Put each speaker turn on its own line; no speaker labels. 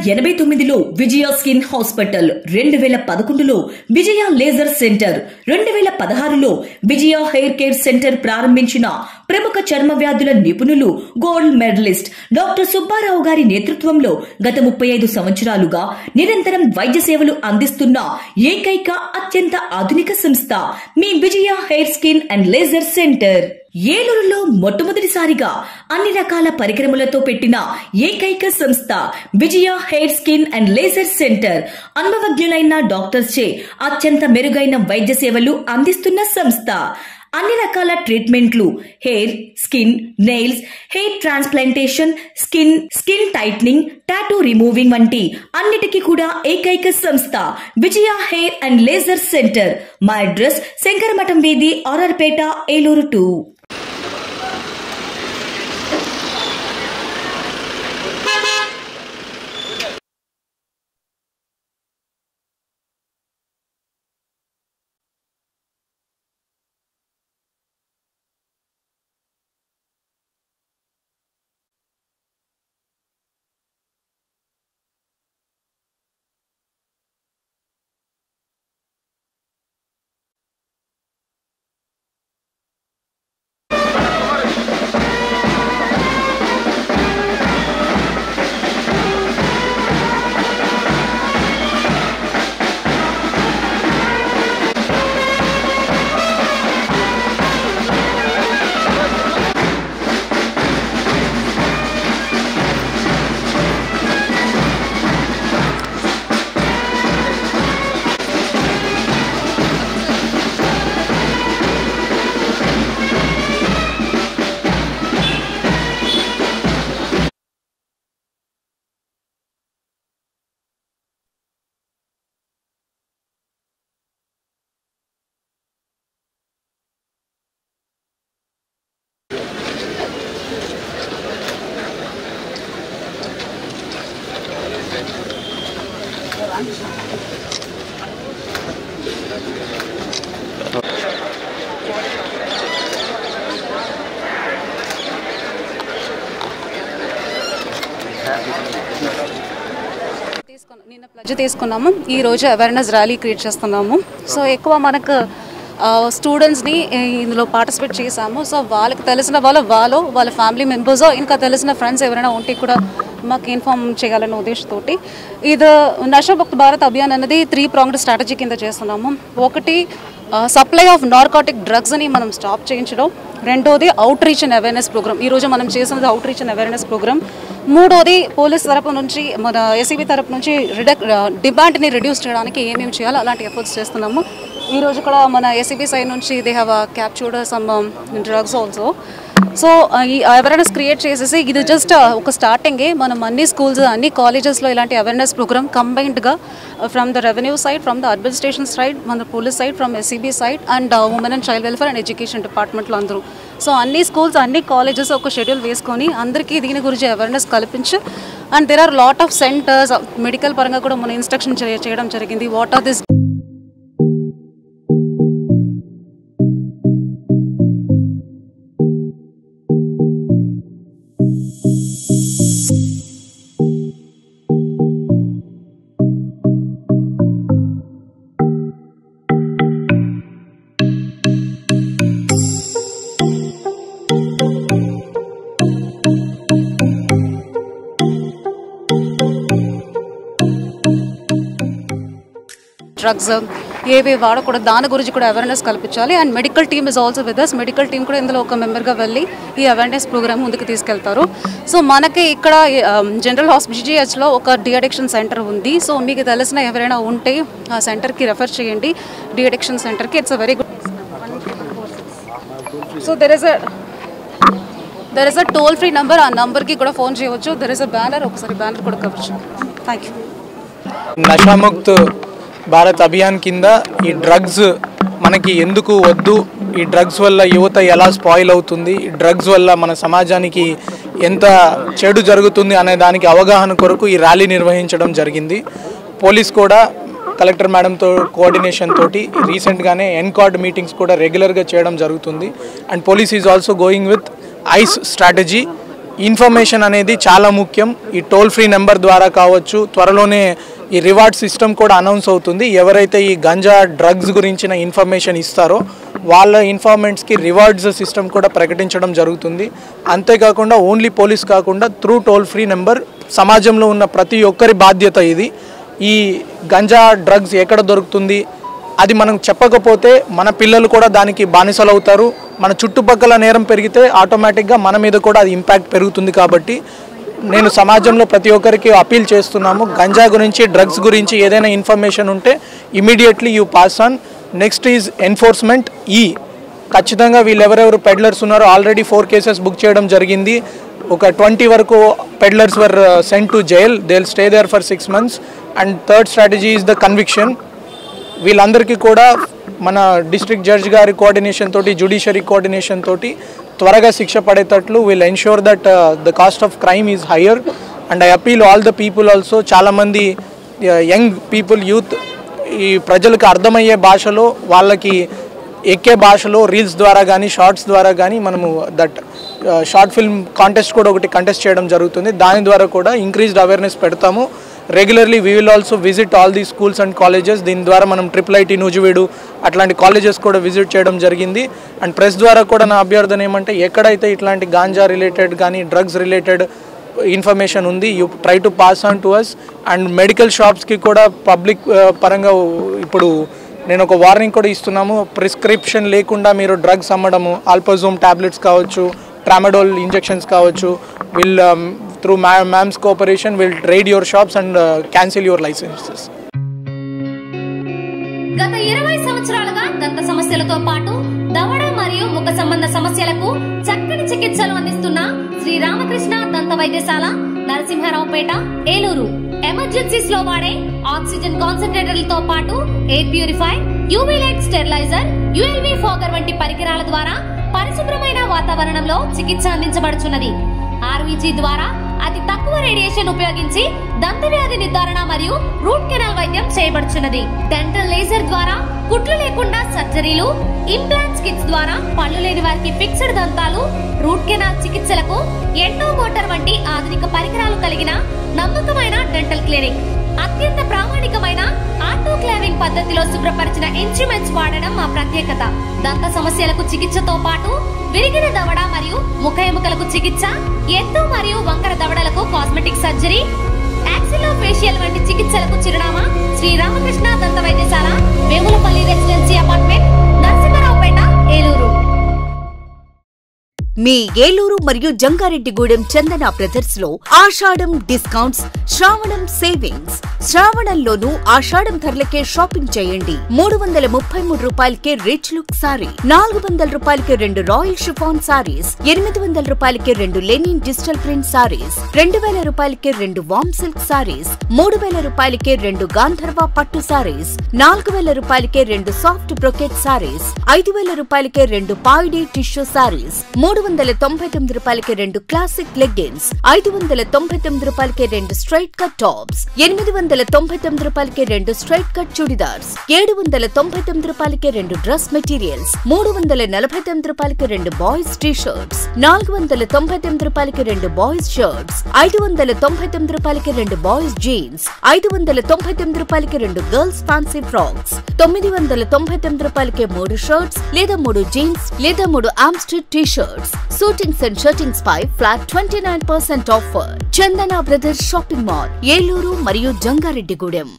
1989లో విజయ skin hospital, 2011లో విజయ laser centre, 2016లో విజయ hair care centre ప్రారంభించిన ప్రముఖ చర్మ వ్యాధుల నిపుణులు, గోల్డ్ మెడలిస్ట్ డాక్టర్ సుబ్బారావు గారి నేతృత్వంలో గత 35 సంవత్సరాలుగా నిరంతరం వైద్య సేవలు అందిస్తున్న ఏకైక అత్యంత ఆధునిక సంస్థ మీ Vijaya hair skin and laser centre. ఏలూరులో మొట్టమొదటిసారిగా అన్ని రకాల పరికరములతో పెట్టిన ఏకైక సంస్థ Vijaya hair skin and laser centre. అనుభవజ్ఞులైన డాక్టర్స్ చే అత్యంత మెరుగైన వైద్య సేవలు అందిస్తున్న సంస్థ. అన్ని రకాల ట్రీట్మెంట్లు, hair, skin, nails, hair transplantation, skin tightening, tattoo removing వంటి అన్నిటికీ కూడా ఏకైక సంస్థ Vijaya hair and laser centre. మా అడ్రస్ శంకరమఠం వీధి, ఆర్ఆర్పేట, ఏలూరు 2.
నిన్న ప్లజ్ తీసుకున్నాము. ఈరోజు అవేర్నెస్ ర్యాలీ క్రియేట్ చేస్తున్నాము. సో ఎక్కువ మనకు స్టూడెంట్స్ని ఇందులో పార్టిసిపేట్ చేశాము. సో వాళ్ళకి తెలిసిన వాళ్ళ ఫ్యామిలీ మెంబర్స్, ఇంకా తెలిసిన ఫ్రెండ్స్ ఎవరైనా ఉంటే కూడా మాకు ఇన్ఫార్మ్ చేయాలనే ఉద్దేశంతో ఇది నషాముక్త భారత్ అభియాన్ అనేది 3-pronged స్ట్రాటజీ కింద చేస్తున్నాము. ఒకటి, సప్లై ఆఫ్ నార్కోటిక్ డ్రగ్స్ని మనం స్టాప్ చేయించడం. రెండోది, outreach and awareness programme. ఈరోజు మనం చేసినది outreach and awareness programme. మూడోది, పోలీస్ తరపు నుంచి, మన ఎస్సీబీ తరపు నుంచి డిమాండ్ని రిడ్యూస్ చేయడానికి ఏమేమి చేయాలో అలాంటి ఎఫర్ట్స్ చేస్తున్నాము. ఈరోజు కూడా మన ఎస్సీబీ సైడ్ నుంచి they have captured some drugs also. So ఈ అవేర్నెస్ క్రియేట్ చేసేసి ఇది జస్ట్ ఒక స్టార్టింగే. మనం అన్ని స్కూల్స్, అన్ని కాలేజెస్లో ఇలాంటి అవేర్నెస్ ప్రోగ్రామ్ కంబైన్డ్గా from the revenue side, from the administration side, మన police side, from SCB side and women and child welfare and education డిపార్ట్మెంట్లో అందరూ. సో అన్ని స్కూల్స్, అన్ని కాలేజెస్ ఒక షెడ్యూల్ వేసుకొని అందరికీ దీని గురించి అవేర్నెస్ కల్పించి, and there are lot of centres medical పరంగా కూడా మన ఇన్స్ట్రక్షన్ చేయడం జరిగింది. వాట్ ఆర్ దిస్ డ్రగ్స్ ఏవి వాడకూడదు దాని గురించి కూడా అవేర్నెస్ కల్పించాలి. And medical team is also with us. Medical team కూడా ఇందులో ఒక మెంబర్గా వెళ్ళి ఈ అవేర్నెస్ ప్రోగ్రామ్ ముందుకు తీసుకెళ్తారు. సో మనకి ఇక్కడ జనరల్ హాస్పిటల్లో ఒక డి అడిక్షన్ సెంటర్ ఉంది. సో మీకు తెలిసిన ఎవరైనా ఉంటే ఆ సెంటర్కి రెఫర్ చేయండి, డి అడిక్షన్ సెంటర్కి. It's a very good. So there is a toll free number. ఆ నెంబర్కి కూడా ఫోన్ చేయవచ్చు. దెర్ ఇస్ అ బ్యానర్, ఒకసారి బ్యానర్ కూడా కవచ్చు. Thank you.
నషాముక్త్ భారత్ అభియాన్ కింద ఈ డ్రగ్స్ మనకి ఎందుకు వద్దు, ఈ డ్రగ్స్ వల్ల యువత ఎలా స్పాయిల్ అవుతుంది, ఈ డ్రగ్స్ వల్ల మన సమాజానికి ఎంత చెడు జరుగుతుంది అనే దానికి అవగాహన కొరకు ఈ ర్యాలీ నిర్వహించడం జరిగింది. పోలీస్ కూడా కలెక్టర్ మేడంతో కోఆర్డినేషన్ తోటి రీసెంట్గానే ఎన్కార్డ్ మీటింగ్స్ కూడా రెగ్యులర్గా చేయడం జరుగుతుంది. And police is also going with ice strategy information అనేది చాలా ముఖ్యం. ఈ టోల్ ఫ్రీ నెంబర్ ద్వారా కావచ్చు, త్వరలోనే ఈ రివార్డ్ సిస్టమ్ కూడా అనౌన్స్ అవుతుంది. ఎవరైతే ఈ గంజా డ్రగ్స్ గురించిన ఇన్ఫర్మేషన్ ఇస్తారో వాళ్ళ ఇన్ఫార్మెంట్స్కి రివార్డ్స్ సిస్టమ్ కూడా ప్రకటించడం జరుగుతుంది. అంతేకాకుండా ఓన్లీ పోలీస్ కాకుండా త్రూ టోల్ ఫ్రీ నెంబర్ సమాజంలో ఉన్న ప్రతి ఒక్కరి బాధ్యత ఇది. ఈ గంజా డ్రగ్స్ ఎక్కడ దొరుకుతుంది అది మనం చెప్పకపోతే మన పిల్లలు కూడా దానికి బానిసలు అవుతారు. మన చుట్టుపక్కల నేరం పెరిగితే ఆటోమేటిక్గా మన మీద కూడా అది ఇంపాక్ట్ పెరుగుతుంది. కాబట్టి నేను సమాజంలో ప్రతి ఒక్కరికి అపీల్ చేస్తున్నాము, గంజా గురించి డ్రగ్స్ గురించి ఏదైనా ఇన్ఫర్మేషన్ ఉంటే immediately you pass on. Next is enforcement. ఖచ్చితంగా వీళ్ళు ఎవరెవరు పెడ్లర్స్ ఉన్నారో ఆల్రెడీ 4 కేసెస్ బుక్ చేయడం జరిగింది. ఒక 20 వరకు peddlers were sent to jail. They will stay there for 6 months. And third strategy is the conviction. వీళ్ళందరికీ కూడా మన డిస్ట్రిక్ట్ జడ్జ్ గారి కోఆర్డినేషన్ తోటి, జ్యుడిషియరీ కోఆర్డినేషన్ తోటి త్వరగా శిక్ష పడేటట్లు will ensure that the cost of crime is higher. And I appeal all the people also, చాలామంది యంగ్ పీపుల్, యూత్ ఈ ప్రజలకు అర్థమయ్యే భాషలో, వాళ్ళకి ఎక్కే భాషలో రీల్స్ ద్వారా కానీ షార్ట్స్ ద్వారా కానీ మనము దట్ షార్ట్ ఫిల్మ్ కాంటెస్ట్ కూడా ఒకటి కంటెస్ట్ చేయడం జరుగుతుంది. దాని ద్వారా కూడా ఇంక్రీజ్డ్ అవేర్నెస్ పెడతాము. Regularly we will also visit all the schools and colleges. దీని ద్వారా మనం IIIT నూజివీడు అట్లాంటి కాలేజెస్ కూడా విజిట్ చేయడం జరిగింది. అండ్ ప్రెస్ ద్వారా కూడా నా అభ్యర్థన ఏమంటే, ఎక్కడైతే ఇట్లాంటి గాంజా రిలేటెడ్ కానీ డ్రగ్స్ రిలేటెడ్ ఇన్ఫర్మేషన్ ఉంది, you try to pass on to us. And medical షాప్స్కి కూడా పబ్లిక్ పరంగా ఇప్పుడు నేను ఒక వార్నింగ్ కూడా ఇస్తున్నాము. ప్రిస్క్రిప్షన్ లేకుండా మీరు డ్రగ్స్ అమ్మడము, ఆల్పజోమ్ టాబ్లెట్స్ కావచ్చు, ట్రామడోల్ ఇంజెక్షన్స్ కావచ్చు, will through ma'am's cooperation will raid your shops and cancel your licenses.
గత 20 సంవత్సరాలుగా దంత సమస్యలతో పాటు దవడ మరియు ముఖ సంబంధ సమస్యలకు చక్కని చికిత్సలు అందిస్తున్న శ్రీ రామకృష్ణ దంత వైద్యశాల, నరసింహారావుపేట, ఏలూరు. ఎమర్జెన్సీస్ లో వాడే ఆక్సిజన్ కాన్సంట్రేటర్లతో పాటు air purify, UV light steriliser, ULV fogger వంటి పరికరాల ద్వారా పరిశుభ్రమైన వాతావరణంలో చికిత్స అందించబడుచున్నది. RVG ద్వారా అతి తక్కువ రేడియేషన్ ఉపయోగించి దంత వ్యాధి నిర్ధారణ మరియు రూట్ కెనాల్ వైద్యం చేయబడుచున్నది. డెంటల్ లేజర్ ద్వారా కుట్లు లేకుండా సర్జరీలు, ఇంప్లాంట్స్ కిట్స్ ద్వారా పళ్ళు లేని వారికి ఫిక్స్డ్ దంతాలు, రూట్ కెనాల్ చికిత్సలకు ఎండో మోటార్ వంటి ఆధునిక పరికరాలు కలిగిన నమ్మకమైన డెంటల్ క్లినిక్. అత్యంత ప్రామాణికమైన ఆటోక్లావింగ్ పద్ధతిలో శుభ్రపరిచిన ఇన్స్ట్రుమెంట్స్ వాడడం మా ప్రత్యేకత. దంత సమస్యలకు చికిత్సతో పాటు విరిగిన దవడ మరియు ముఖ ఎముకలకు చికిత్స, ఎత్తు మరియు వంకర దవడలకు కాస్మెటిక్ సర్జరీ, యాక్సిలోఫేషియల్ వంటి చికిత్సలకు చిరునామా శ్రీ రామకృష్ణ దంత వైద్యశాల, వేములపల్లి రెసిడెన్సీ అపార్ట్మెంట్, నరసింహారావుపేట, ఏలూరు.
మీ ఏలూరు మరియు జంగారెడ్డిగూడెం చందన బ్రదర్స్ లో ఆషాఢం డిస్కౌంట్స్, శ్రావణం సేవింగ్స్. శ్రావణంలోనూ ఆషాఢం ధరలకే షాపింగ్ చేయండి. 333 రూపాయలకే రిచ్ లుక్ సారీ, 400 రూపాయలకే 2 రాయల్ షిఫాన్ సారీస్, 800 రూపాయలకే 2 లెనిన్ డిజిటల్ ప్రింట్ సారీస్, 2000 రూపాయలకే 2 వామ్ సిల్క్ సారీస్, 3000 రూపాయలకే 2 గాంధర్వ పట్టు సారీస్, 4000 రూపాయలకే 2 సాఫ్ట్ బ్రొకెట్ సారీస్, 5000 రూపాయలకే 2 పాయిడీ టిష్యూ సారీస్, 399 రూపాయలకి 2 క్లాసిక్ లెగ్గిన్స్, 599 రూపాయలకి 2 స్ట్రైట్ కట్ టాప్స్, 899 రూపాయలకి 2 స్ట్రైట్ కట్ చుడిదార్స్, 799 రూపాయలకి 2 డ్రెస్ మెటీరియల్స్, 349 రూపాయలకి 2 బాయ్స్ టీ షర్ట్స్, 499 రూపాయలకి 2 బాయ్స్ షర్ట్స్, 599 రూపాయలకి 2 బాయ్స్ జీన్స్, 599 రూపాయలకి 2 గర్ల్స్ ఫ్యాన్సీ ఫ్రాక్స్, 999 రూపాయలకి 3 షర్ట్స్ లేదా 3 జీన్స్ లేదా 3 ఆమ్స్టర్ T shirts. Suitings and shirtings పై flat 29% offer. Chandana brothers shopping mall, Eluru మరియు జంగారెడ్డిగూడెం.